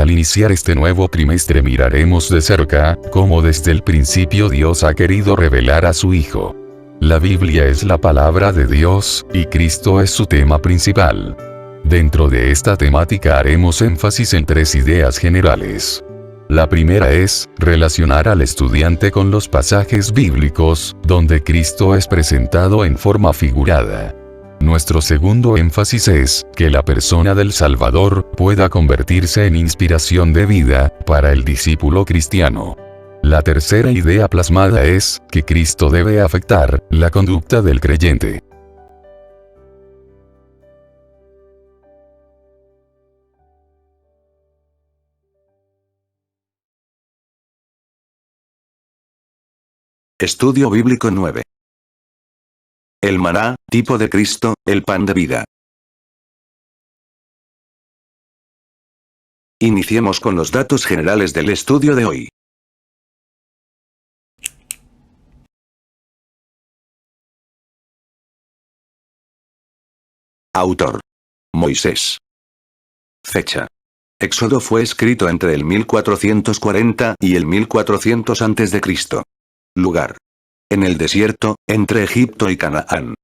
Al iniciar este nuevo trimestre miraremos de cerca cómo desde el principio Dios ha querido revelar a su Hijo. La Biblia es la palabra de Dios, y Cristo es su tema principal. Dentro de esta temática haremos énfasis en tres ideas generales. La primera es relacionar al estudiante con los pasajes bíblicos, donde Cristo es presentado en forma figurada. Nuestro segundo énfasis es que la persona del Salvador pueda convertirse en inspiración de vida para el discípulo cristiano. La tercera idea plasmada es que Cristo debe afectar la conducta del creyente. Estudio Bíblico 9. El maná, tipo de Cristo, el pan de vida. Iniciemos con los datos generales del estudio de hoy. Autor: Moisés. Fecha: Éxodo fue escrito entre el 1440 y el 1400 a.C. Lugar: en el desierto, entre Egipto y Canaán.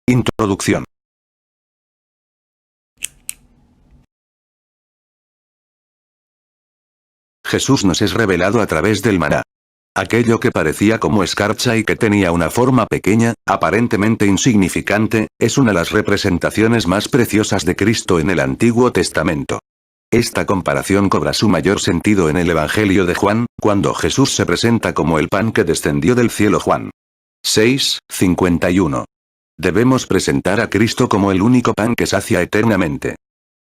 Introducción. Jesús nos es revelado a través del maná. Aquello que parecía como escarcha y que tenía una forma pequeña, aparentemente insignificante, es una de las representaciones más preciosas de Cristo en el Antiguo Testamento. Esta comparación cobra su mayor sentido en el Evangelio de Juan, cuando Jesús se presenta como el pan que descendió del cielo. Juan 6:51. Debemos presentar a Cristo como el único pan que sacia eternamente.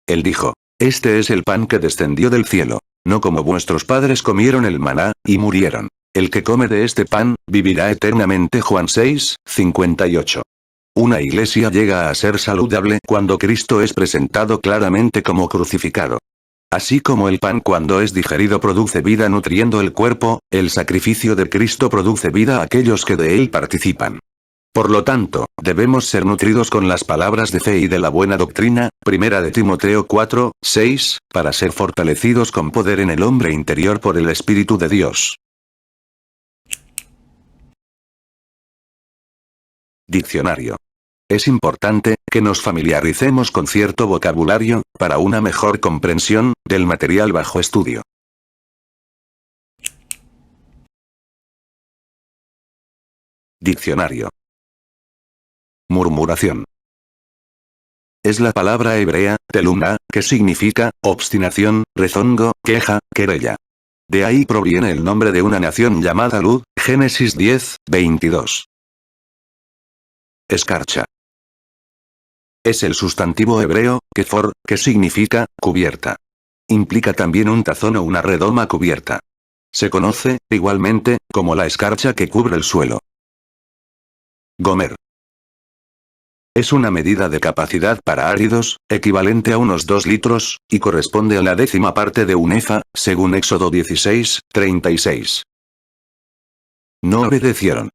Él dijo: "Este es el pan que descendió del cielo, no como vuestros padres comieron el maná, y murieron. El que come de este pan, vivirá eternamente". Juan 6:58. Una iglesia llega a ser saludable cuando Cristo es presentado claramente como crucificado. Así como el pan cuando es digerido produce vida nutriendo el cuerpo, el sacrificio de Cristo produce vida a aquellos que de él participan. Por lo tanto, debemos ser nutridos con las palabras de fe y de la buena doctrina, 1 de Timoteo 4:6, para ser fortalecidos con poder en el hombre interior por el Espíritu de Dios. Diccionario. Es importante que nos familiaricemos con cierto vocabulario, para una mejor comprensión del material bajo estudio. Diccionario. Murmuración. Es la palabra hebrea, telumna, que significa obstinación, rezongo, queja, querella. De ahí proviene el nombre de una nación llamada Lud, Génesis 10:22. Escarcha. Es el sustantivo hebreo, kefor, que significa cubierta. Implica también un tazón o una redoma cubierta. Se conoce, igualmente, como la escarcha que cubre el suelo. Gomer. Es una medida de capacidad para áridos, equivalente a unos 2 litros, y corresponde a la 10ª parte de un efa, según Éxodo 16:36. No obedecieron.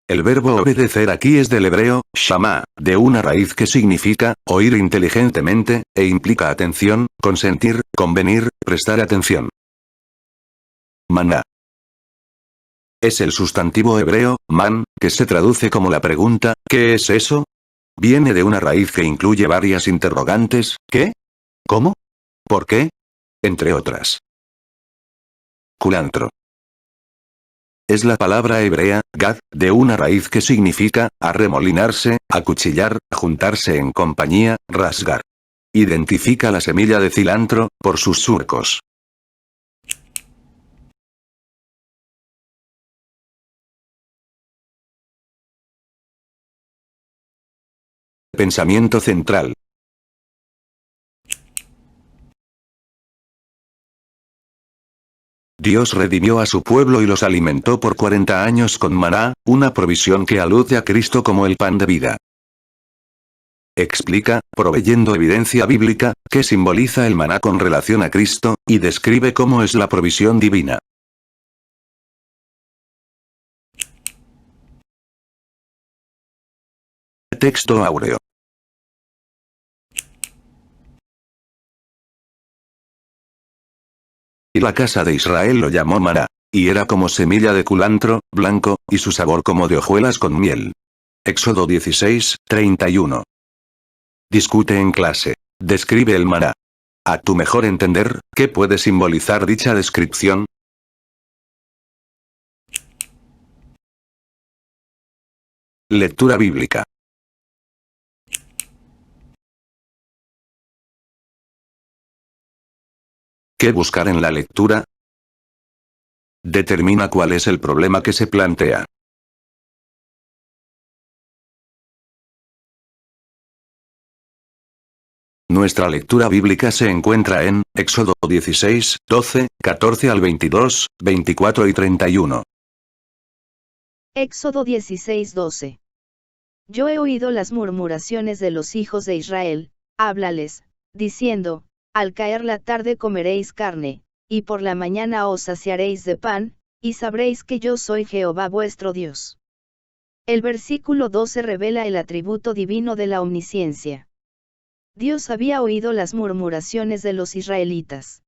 El verbo obedecer aquí es del hebreo, shama, de una raíz que significa, oír inteligentemente, e implica atención, consentir, convenir, prestar atención. Maná. Es el sustantivo hebreo, man, que se traduce como la pregunta, ¿qué es eso? Viene de una raíz que incluye varias interrogantes, ¿qué? ¿Cómo? ¿Por qué? Entre otras. Culantro. Es la palabra hebrea, gad, de una raíz que significa, arremolinarse, acuchillar, juntarse en compañía, rasgar. Identifica la semilla de cilantro, por sus surcos. Pensamiento central. Dios redimió a su pueblo y los alimentó por 40 años con maná, una provisión que alude a Cristo como el pan de vida. Explica, proveyendo evidencia bíblica, qué simboliza el maná con relación a Cristo, y describe cómo es la provisión divina. Texto áureo. Y la casa de Israel lo llamó maná. Y era como semilla de culantro, blanco, y su sabor como de hojuelas con miel. Éxodo 16, 31. Discute en clase. Describe el maná. A tu mejor entender, ¿qué puede simbolizar dicha descripción? Lectura bíblica. ¿Qué buscar en la lectura? Determina cuál es el problema que se plantea. Nuestra lectura bíblica se encuentra en Éxodo 16, 12, 14 al 22, 24 y 31. Éxodo 16, 12. Yo he oído las murmuraciones de los hijos de Israel, háblales, diciendo, al caer la tarde comeréis carne, y por la mañana os saciaréis de pan, y sabréis que yo soy Jehová vuestro Dios. El versículo 12 revela el atributo divino de la omnisciencia. Dios había oído las murmuraciones de los israelitas.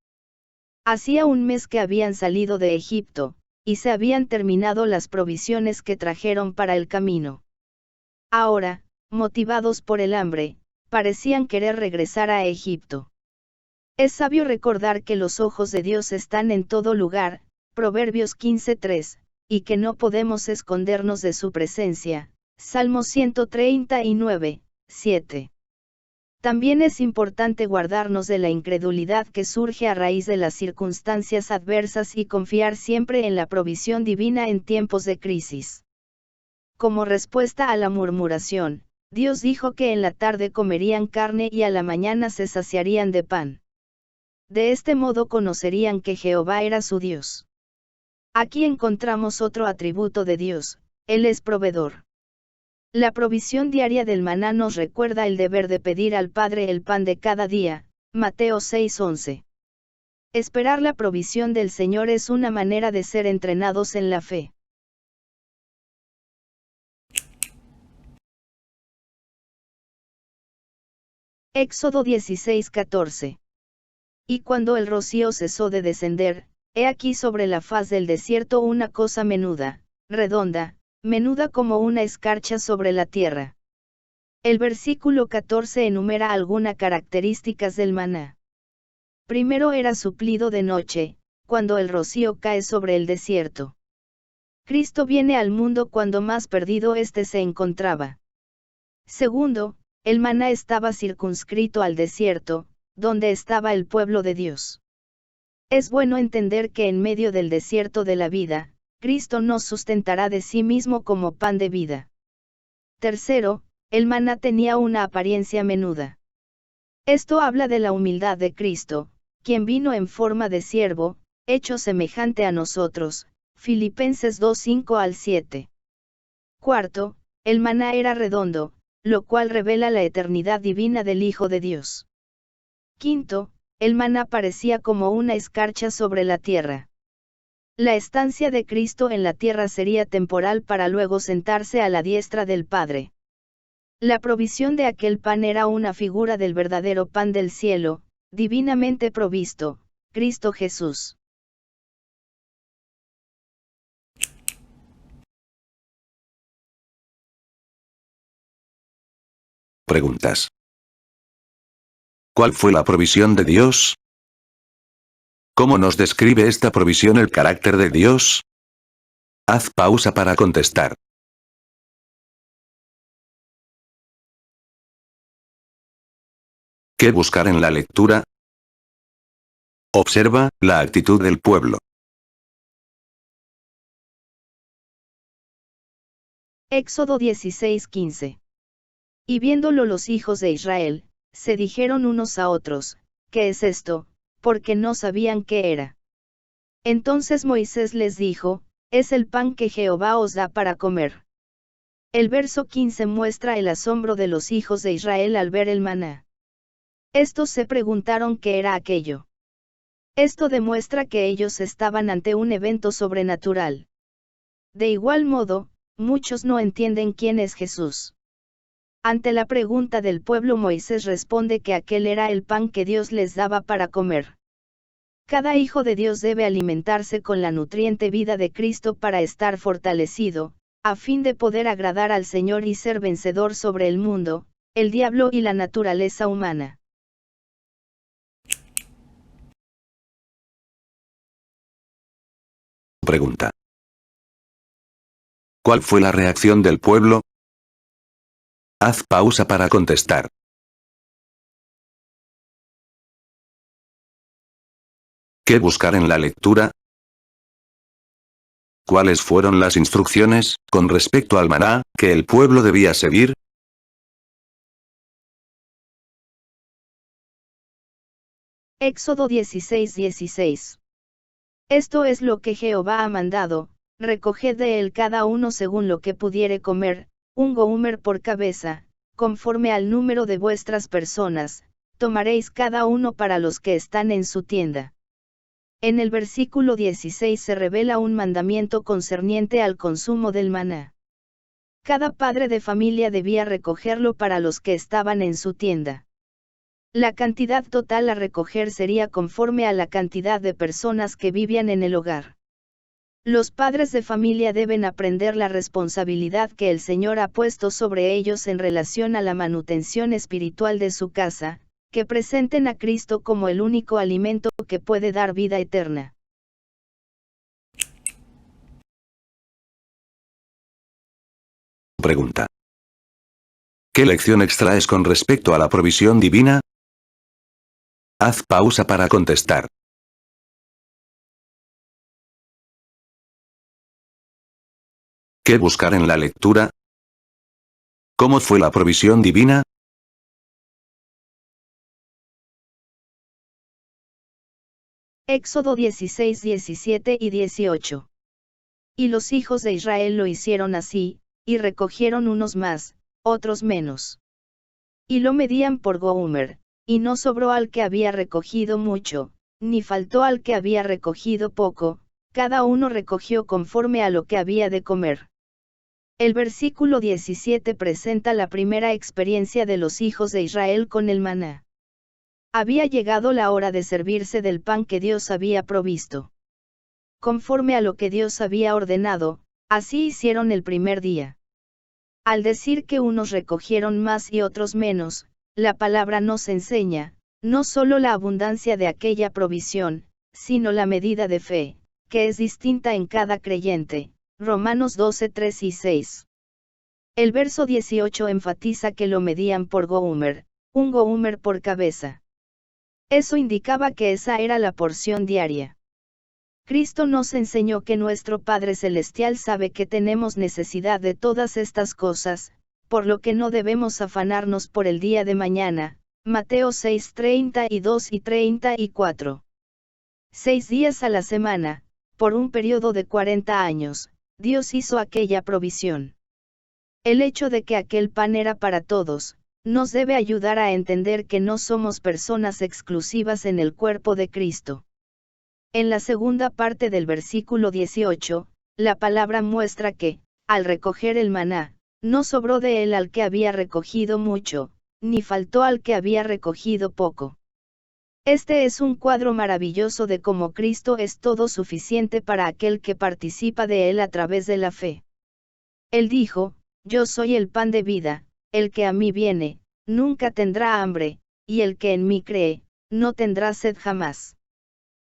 Hacía un mes que habían salido de Egipto, y se habían terminado las provisiones que trajeron para el camino. Ahora, motivados por el hambre, parecían querer regresar a Egipto. Es sabio recordar que los ojos de Dios están en todo lugar, Proverbios 15:3, y que no podemos escondernos de su presencia, Salmo 139, 7. También es importante guardarnos de la incredulidad que surge a raíz de las circunstancias adversas y confiar siempre en la provisión divina en tiempos de crisis. Como respuesta a la murmuración, Dios dijo que en la tarde comerían carne y a la mañana se saciarían de pan. De este modo conocerían que Jehová era su Dios. Aquí encontramos otro atributo de Dios, Él es proveedor. La provisión diaria del maná nos recuerda el deber de pedir al Padre el pan de cada día, Mateo 6:11. Esperar la provisión del Señor es una manera de ser entrenados en la fe. Éxodo 16:14. Y cuando el rocío cesó de descender, he aquí sobre la faz del desierto una cosa menuda, redonda, menuda como una escarcha sobre la tierra. El versículo 14 enumera algunas características del maná. Primero era suplido de noche, cuando el rocío cae sobre el desierto. Cristo viene al mundo cuando más perdido éste se encontraba. Segundo, el maná estaba circunscrito al desierto, donde estaba el pueblo de Dios. Es bueno entender que en medio del desierto de la vida, Cristo nos sustentará de sí mismo como pan de vida. Tercero, el maná tenía una apariencia menuda. Esto habla de la humildad de Cristo, quien vino en forma de siervo, hecho semejante a nosotros, Filipenses 2:5 al 7. Cuarto, el maná era redondo, lo cual revela la eternidad divina del Hijo de Dios. Quinto, el maná parecía como una escarcha sobre la tierra. La estancia de Cristo en la tierra sería temporal para luego sentarse a la diestra del Padre. La provisión de aquel pan era una figura del verdadero pan del cielo, divinamente provisto, Cristo Jesús. Preguntas. ¿Cuál fue la provisión de Dios? ¿Cómo nos describe esta provisión el carácter de Dios? Haz pausa para contestar. ¿Qué buscar en la lectura? Observa la actitud del pueblo. Éxodo 16:15. Y viéndolo los hijos de Israel, se dijeron unos a otros, ¿qué es esto?, porque no sabían qué era. Entonces Moisés les dijo, es el pan que Jehová os da para comer. El verso 15 muestra el asombro de los hijos de Israel al ver el maná. Estos se preguntaron qué era aquello. Esto demuestra que ellos estaban ante un evento sobrenatural. De igual modo, muchos no entienden quién es Jesús. Ante la pregunta del pueblo, Moisés responde que aquel era el pan que Dios les daba para comer. Cada hijo de Dios debe alimentarse con la nutriente vida de Cristo para estar fortalecido, a fin de poder agradar al Señor y ser vencedor sobre el mundo, el diablo y la naturaleza humana. Pregunta. ¿Cuál fue la reacción del pueblo? Haz pausa para contestar. ¿Qué buscar en la lectura? ¿Cuáles fueron las instrucciones, con respecto al maná, que el pueblo debía seguir? Éxodo 16:16. Esto es lo que Jehová ha mandado, recoged de él cada uno según lo que pudiere comer, un gomer por cabeza, conforme al número de vuestras personas, tomaréis cada uno para los que están en su tienda. En el versículo 16 se revela un mandamiento concerniente al consumo del maná. Cada padre de familia debía recogerlo para los que estaban en su tienda. La cantidad total a recoger sería conforme a la cantidad de personas que vivían en el hogar. Los padres de familia deben aprender la responsabilidad que el Señor ha puesto sobre ellos en relación a la manutención espiritual de su casa, que presenten a Cristo como el único alimento que puede dar vida eterna. Pregunta. ¿Qué lección extraes con respecto a la provisión divina? Haz pausa para contestar. ¿Qué buscar en la lectura? ¿Cómo fue la provisión divina? Éxodo 16, 17 y 18. Y los hijos de Israel lo hicieron así, y recogieron unos más, otros menos. Y lo medían por gomer, y no sobró al que había recogido mucho, ni faltó al que había recogido poco, cada uno recogió conforme a lo que había de comer. El versículo 17 presenta la primera experiencia de los hijos de Israel con el maná. Había llegado la hora de servirse del pan que Dios había provisto. Conforme a lo que Dios había ordenado, así hicieron el primer día. Al decir que unos recogieron más y otros menos, la palabra nos enseña, no solo la abundancia de aquella provisión, sino la medida de fe, que es distinta en cada creyente. Romanos 12, 3 y 6. El verso 18 enfatiza que lo medían por gomer, un gomer por cabeza. Eso indicaba que esa era la porción diaria. Cristo nos enseñó que nuestro Padre Celestial sabe que tenemos necesidad de todas estas cosas, por lo que no debemos afanarnos por el día de mañana. Mateo 6, 32 y 34. 6 días a la semana, por un periodo de 40 años, Dios hizo aquella provisión. El hecho de que aquel pan era para todos, nos debe ayudar a entender que no somos personas exclusivas en el cuerpo de Cristo. En la segunda parte del versículo 18, la palabra muestra que, al recoger el maná, no sobró de él al que había recogido mucho, ni faltó al que había recogido poco. Este es un cuadro maravilloso de cómo Cristo es todo suficiente para aquel que participa de él a través de la fe. Él dijo, yo soy el pan de vida, el que a mí viene, nunca tendrá hambre, y el que en mí cree, no tendrá sed jamás.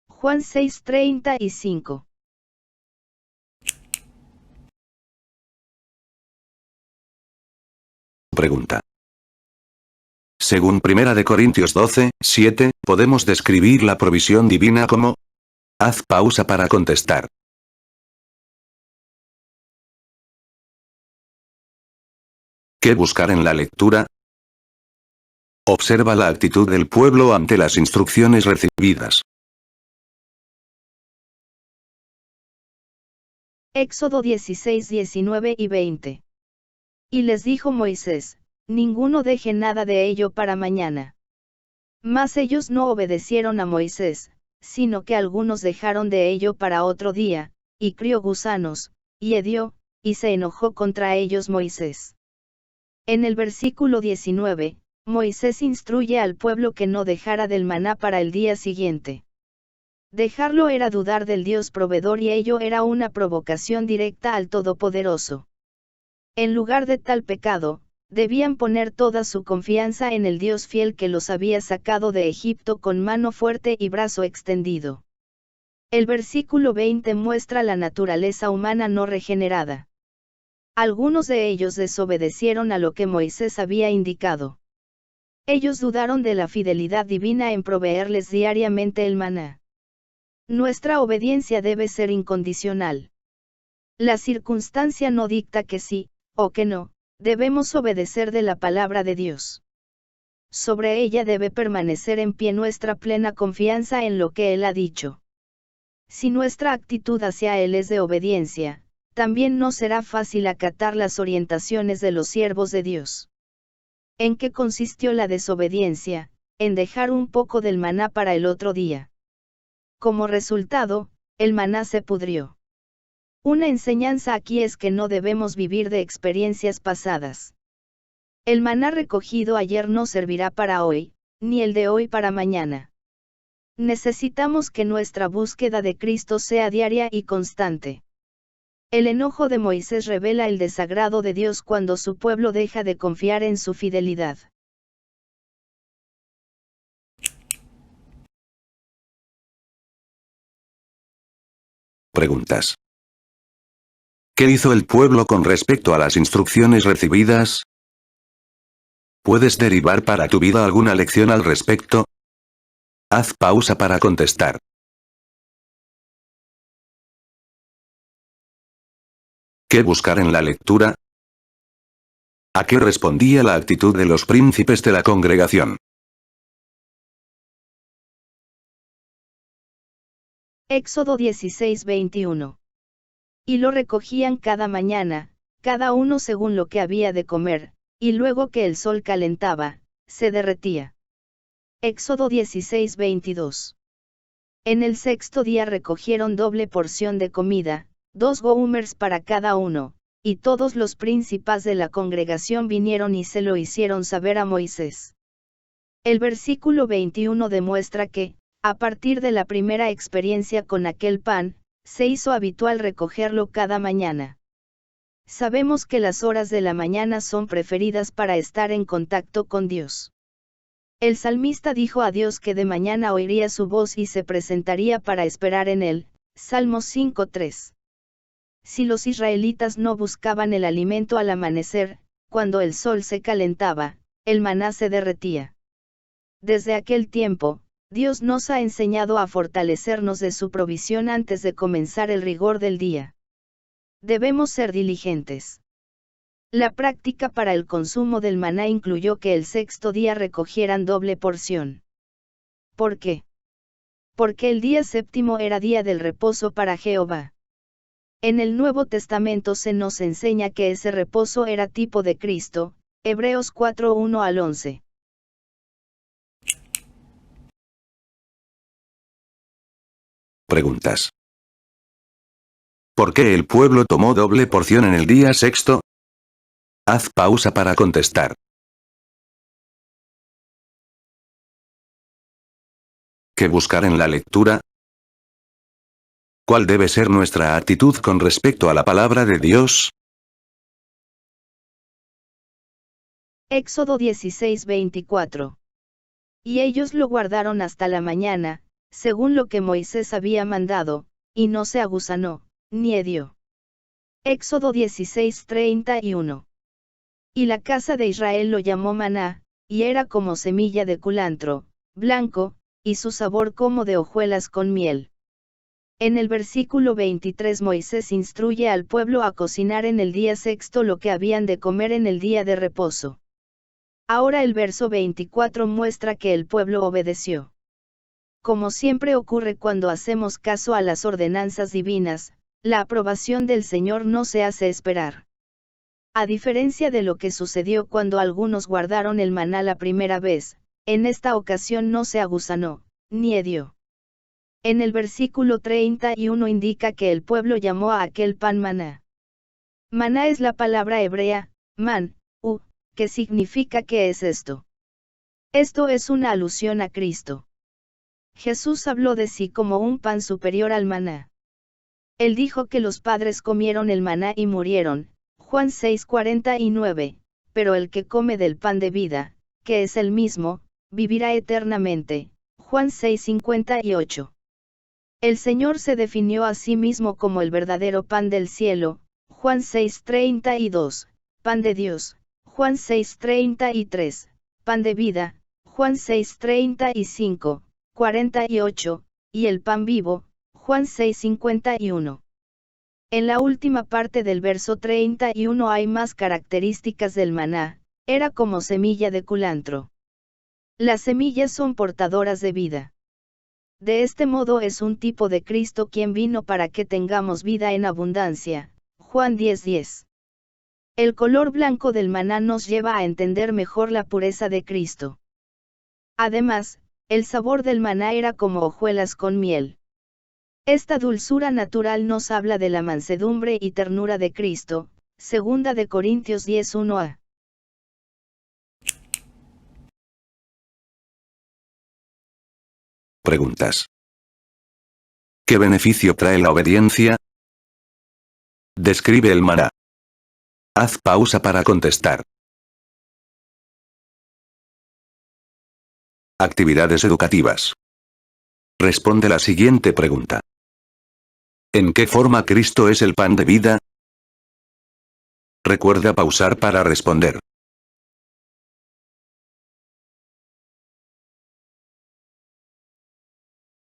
Juan 6:35. Pregunta. Según 1 Corintios 12, 7, podemos describir la provisión divina como. Haz pausa para contestar. ¿Qué buscar en la lectura? Observa la actitud del pueblo ante las instrucciones recibidas. Éxodo 16, 19 y 20. Y les dijo Moisés, ninguno deje nada de ello para mañana. Mas ellos no obedecieron a Moisés, sino que algunos dejaron de ello para otro día, y crió gusanos, y hedió, y se enojó contra ellos Moisés. En el versículo 19, Moisés instruye al pueblo que no dejara del maná para el día siguiente. Dejarlo era dudar del Dios proveedor y ello era una provocación directa al Todopoderoso. En lugar de tal pecado, debían poner toda su confianza en el Dios fiel que los había sacado de Egipto con mano fuerte y brazo extendido. El versículo 20 muestra la naturaleza humana no regenerada. Algunos de ellos desobedecieron a lo que Moisés había indicado. Ellos dudaron de la fidelidad divina en proveerles diariamente el maná. Nuestra obediencia debe ser incondicional. La circunstancia no dicta que sí, o que no, debemos obedecer de la palabra de Dios. Sobre ella debe permanecer en pie nuestra plena confianza en lo que Él ha dicho. Si nuestra actitud hacia Él es de obediencia, también no será fácil acatar las orientaciones de los siervos de Dios. ¿En qué consistió la desobediencia? En dejar un poco del maná para el otro día. Como resultado, el maná se pudrió. Una enseñanza aquí es que no debemos vivir de experiencias pasadas. El maná recogido ayer no servirá para hoy, ni el de hoy para mañana. Necesitamos que nuestra búsqueda de Cristo sea diaria y constante. El enojo de Moisés revela el desagrado de Dios cuando su pueblo deja de confiar en su fidelidad. Preguntas. ¿Qué hizo el pueblo con respecto a las instrucciones recibidas? ¿Puedes derivar para tu vida alguna lección al respecto? Haz pausa para contestar. ¿Qué buscar en la lectura? ¿A qué respondía la actitud de los príncipes de la congregación? Éxodo 16:21. Y lo recogían cada mañana, cada uno según lo que había de comer, y luego que el sol calentaba, se derretía. Éxodo 16:22. En el sexto día recogieron doble porción de comida, 2 gomers para cada uno, y todos los príncipes de la congregación vinieron y se lo hicieron saber a Moisés. El versículo 21 demuestra que, a partir de la primera experiencia con aquel pan, se hizo habitual recogerlo cada mañana. Sabemos que las horas de la mañana son preferidas para estar en contacto con Dios. El salmista dijo a Dios que de mañana oiría su voz y se presentaría para esperar en él, Salmos 5:3. Si los israelitas no buscaban el alimento al amanecer, cuando el sol se calentaba, el maná se derretía. Desde aquel tiempo, Dios nos ha enseñado a fortalecernos de su provisión antes de comenzar el rigor del día. Debemos ser diligentes. La práctica para el consumo del maná incluyó que el sexto día recogieran doble porción. ¿Por qué? Porque el día séptimo era día del reposo para Jehová. En el Nuevo Testamento se nos enseña que ese reposo era tipo de Cristo, Hebreos 4:1 al 11. Preguntas. ¿Por qué el pueblo tomó doble porción en el día sexto? Haz pausa para contestar. ¿Qué buscar en la lectura? ¿Cuál debe ser nuestra actitud con respecto a la palabra de Dios? Éxodo 16:24. Y ellos lo guardaron hasta la mañana, según lo que Moisés había mandado, y no se agusanó, ni hedió. Éxodo 16:31. Y la casa de Israel lo llamó maná, y era como semilla de culantro, blanco, y su sabor como de hojuelas con miel. En el versículo 23 Moisés instruye al pueblo a cocinar en el día sexto lo que habían de comer en el día de reposo. Ahora el verso 24 muestra que el pueblo obedeció. Como siempre ocurre cuando hacemos caso a las ordenanzas divinas, la aprobación del Señor no se hace esperar. A diferencia de lo que sucedió cuando algunos guardaron el maná la primera vez, en esta ocasión no se agusanó, ni hedió. En el versículo 31 indica que el pueblo llamó a aquel pan maná. Maná es la palabra hebrea, man, que significa ¿qué es esto? Esto es una alusión a Cristo. Jesús habló de sí como un pan superior al maná. Él dijo que los padres comieron el maná y murieron, Juan 6:49, pero el que come del pan de vida, que es el mismo, vivirá eternamente, Juan 6:58. El Señor se definió a sí mismo como el verdadero pan del cielo, Juan 6:32, pan de Dios, Juan 6:33, pan de vida, Juan 6:35, 48, y el pan vivo, Juan 6:51. En la última parte del verso 31 hay más características del maná, era como semilla de culantro. Las semillas son portadoras de vida. De este modo es un tipo de Cristo quien vino para que tengamos vida en abundancia, Juan 10:10. El color blanco del maná nos lleva a entender mejor la pureza de Cristo. Además, el sabor del maná era como hojuelas con miel. Esta dulzura natural nos habla de la mansedumbre y ternura de Cristo, 2 de Corintios 10:1a. Preguntas. ¿Qué beneficio trae la obediencia? Describe el maná. Haz pausa para contestar. Actividades educativas. Responde la siguiente pregunta. ¿En qué forma Cristo es el pan de vida? Recuerda pausar para responder.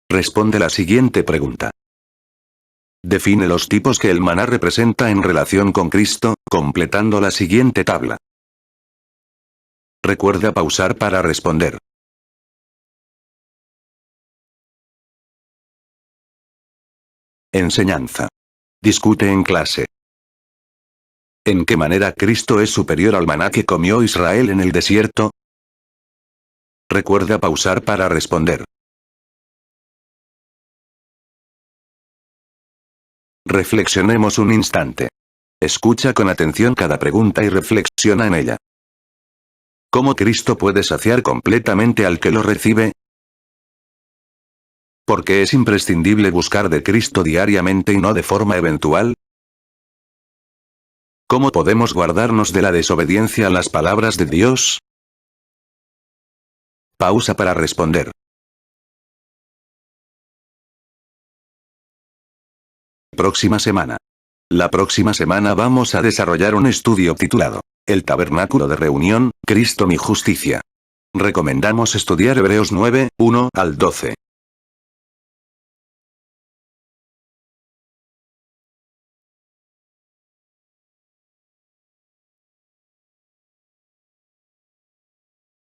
Responde la siguiente pregunta. Define los tipos que el maná representa en relación con Cristo, completando la siguiente tabla. Recuerda pausar para responder. Enseñanza. Discute en clase. ¿En qué manera Cristo es superior al maná que comió Israel en el desierto? Recuerda pausar para responder. Reflexionemos un instante. Escucha con atención cada pregunta y reflexiona en ella. ¿Cómo Cristo puede saciar completamente al que lo recibe? ¿Por qué es imprescindible buscar de Cristo diariamente y no de forma eventual? ¿Cómo podemos guardarnos de la desobediencia a las palabras de Dios? Pausa para responder. Próxima semana. La próxima semana vamos a desarrollar un estudio titulado El Tabernáculo de Reunión, Cristo mi Justicia. Recomendamos estudiar Hebreos 9, 1 al 12.